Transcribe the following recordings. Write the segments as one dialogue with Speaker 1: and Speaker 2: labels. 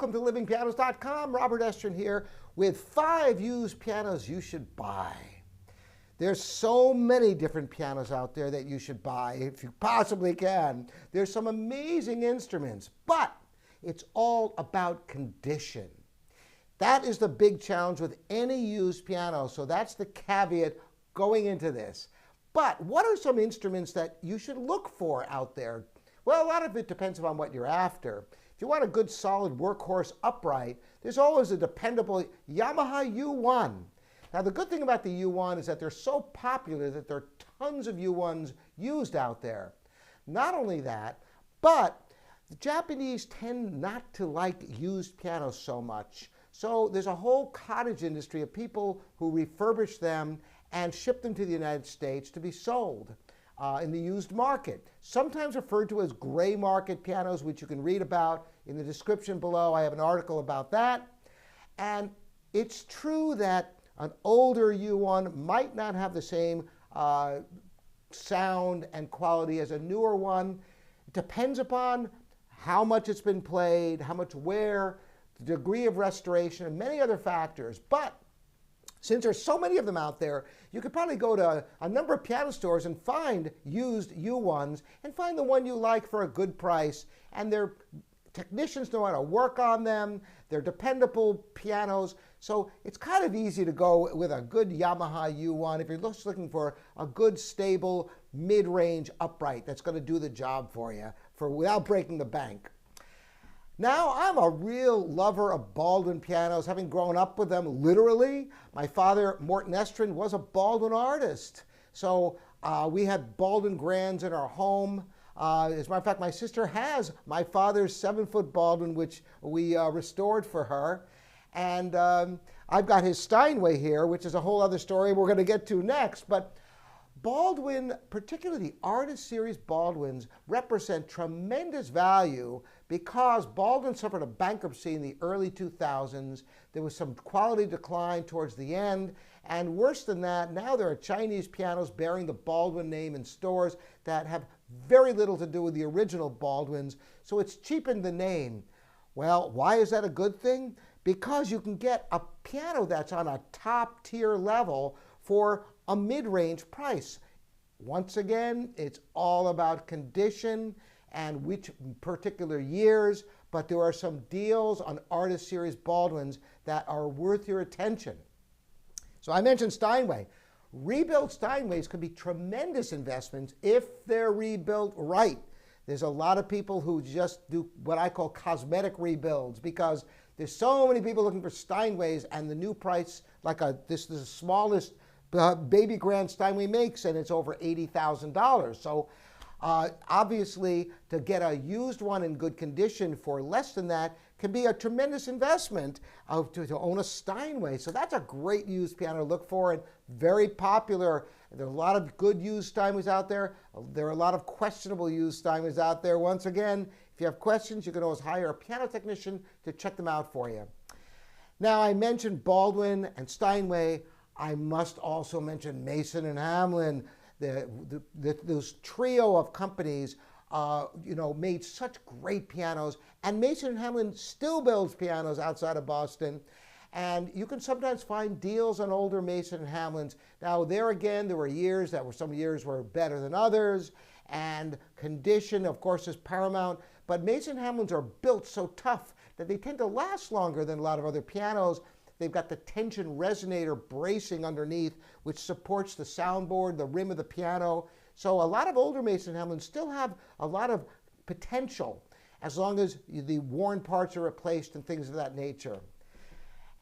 Speaker 1: welcome to livingpianos.com. Robert Estrin here with 5 used pianos you should buy. There's so many different pianos out there that you should buy if you possibly can. There's some amazing instruments, but it's all about condition. That is the big challenge with any used piano, so that's the caveat going into this. But what are some instruments that you should look for out there? Well, a lot of it depends upon what you're after. If you want a good solid workhorse upright, there's always a dependable Yamaha U1. Now the good thing about the U1 is that they're so popular that there are tons of U1s used out there. Not only that, but the Japanese tend not to like used pianos so much. So there's a whole cottage industry of people who refurbish them and ship them to the United States to be sold in the used market, sometimes referred to as gray market pianos, which you can read about in the description below. I have an article about that. And it's true that an older U1 might not have the same sound and quality as a newer one. It depends upon how much it's been played, how much wear, the degree of restoration, and many other factors. But since there's so many of them out there, you could probably go to a number of piano stores and find used U1s and find the one you like for a good price. And their technicians know how to work on them. They're dependable pianos. So it's kind of easy to go with a good Yamaha U1 if you're just looking for a good, stable, mid-range upright that's going to do the job for you without breaking the bank. Now, I'm a real lover of Baldwin pianos, having grown up with them literally. My father, Robert Estrin, was a Baldwin artist. So we had Baldwin grands in our home. As a matter of fact, my sister has my father's 7-foot Baldwin, which we restored for her. And I've got his Steinway here, which is a whole other story we're going to get to next. But Baldwin, particularly the Artist Series Baldwins, represent tremendous value because Baldwin suffered a bankruptcy in the early 2000s. There was some quality decline towards the end. And worse than that, now there are Chinese pianos bearing the Baldwin name in stores that have very little to do with the original Baldwins. So it's cheapened the name. Well, why is that a good thing? Because you can get a piano that's on a top tier level for a mid-range price. Once again, it's all about condition and which particular years, but there are some deals on Artist Series Baldwins that are worth your attention. So I mentioned Steinway. Rebuilt Steinways could be tremendous investments if they're rebuilt right. There's a lot of people who just do what I call cosmetic rebuilds because there's so many people looking for Steinways, and the new price, this is the smallest baby grand Steinway makes, and it's over $80,000. So obviously, to get a used one in good condition for less than that can be a tremendous investment to own a Steinway. So that's a great used piano to look for and very popular. There are a lot of good used Steinways out there. There are a lot of questionable used Steinways out there. Once again, if you have questions, you can always hire a piano technician to check them out for you. Now, I mentioned Baldwin and Steinway. I must also mention Mason and Hamlin. Those trio of companies made such great pianos, and Mason and Hamlin still builds pianos outside of Boston, and you can sometimes find deals on older Mason and Hamlins. Now there again, there were years some years were better than others, and condition of course is paramount, but Mason and Hamlins are built so tough that they tend to last longer than a lot of other pianos. They've got the tension resonator bracing underneath, which supports the soundboard, the rim of the piano. So a lot of older Mason Hamlins still have a lot of potential as long as the worn parts are replaced and things of that nature.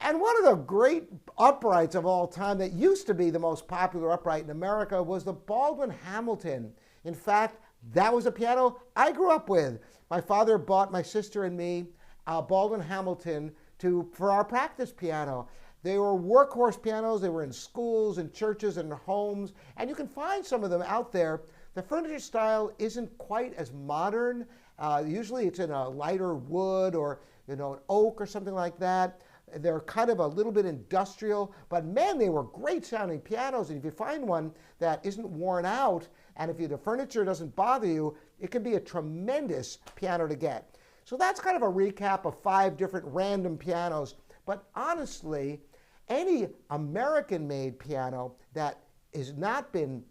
Speaker 1: And one of the great uprights of all time that used to be the most popular upright in America was the Baldwin Hamilton. In fact, that was a piano I grew up with. My father bought my sister and me a Baldwin Hamilton for our practice piano. They were workhorse pianos. They were in schools and churches and homes, and you can find some of them out there. The furniture style isn't quite as modern. Usually it's in a lighter wood or an oak or something like that. They're kind of a little bit industrial, but man, they were great sounding pianos. And if you find one that isn't worn out, and if the furniture doesn't bother you, it can be a tremendous piano to get. So that's kind of a recap of 5 different random pianos. But honestly, any American-made piano that has not been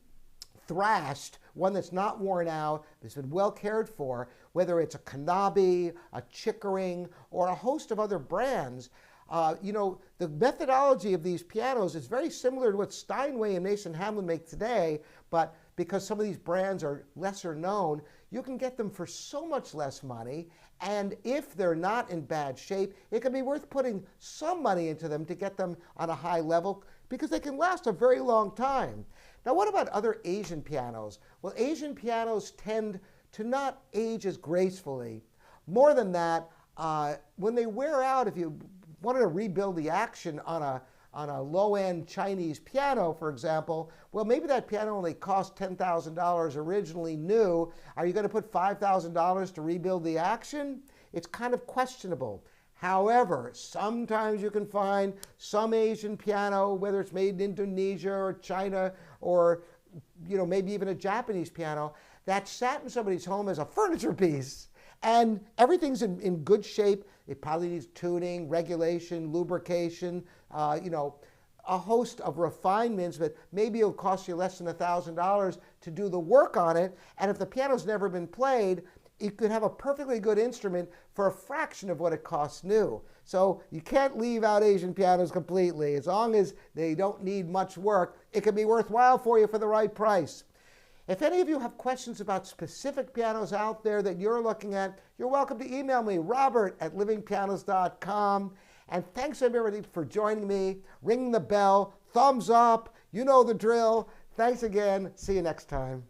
Speaker 1: thrashed, one that's not worn out, that's been well cared for, whether it's a Kanabe, a Chickering, or a host of other brands, the methodology of these pianos is very similar to what Steinway and Mason Hamlin make today, but because some of these brands are lesser known, you can get them for so much less money, and if they're not in bad shape, it can be worth putting some money into them to get them on a high level because they can last a very long time. Now, what about other Asian pianos? Well, Asian pianos tend to not age as gracefully. More than that, when they wear out, if you wanted to rebuild the action on a low-end Chinese piano, for example, well, maybe that piano only cost $10,000 originally new. Are you going to put $5,000 to rebuild the action? It's kind of questionable. However, sometimes you can find some Asian piano, whether it's made in Indonesia or China or maybe even a Japanese piano, that sat in somebody's home as a furniture piece. And everything's in good shape. It probably needs tuning, regulation, lubrication, a host of refinements, but maybe it'll cost you less than $1,000 to do the work on it. And if the piano's never been played, you could have a perfectly good instrument for a fraction of what it costs new. So you can't leave out Asian pianos completely. As long as they don't need much work, it can be worthwhile for you for the right price. If any of you have questions about specific pianos out there that you're looking at, you're welcome to email me, robert@livingpianos.com. And thanks everybody for joining me. Ring the bell, thumbs up, you know the drill. Thanks again. See you next time.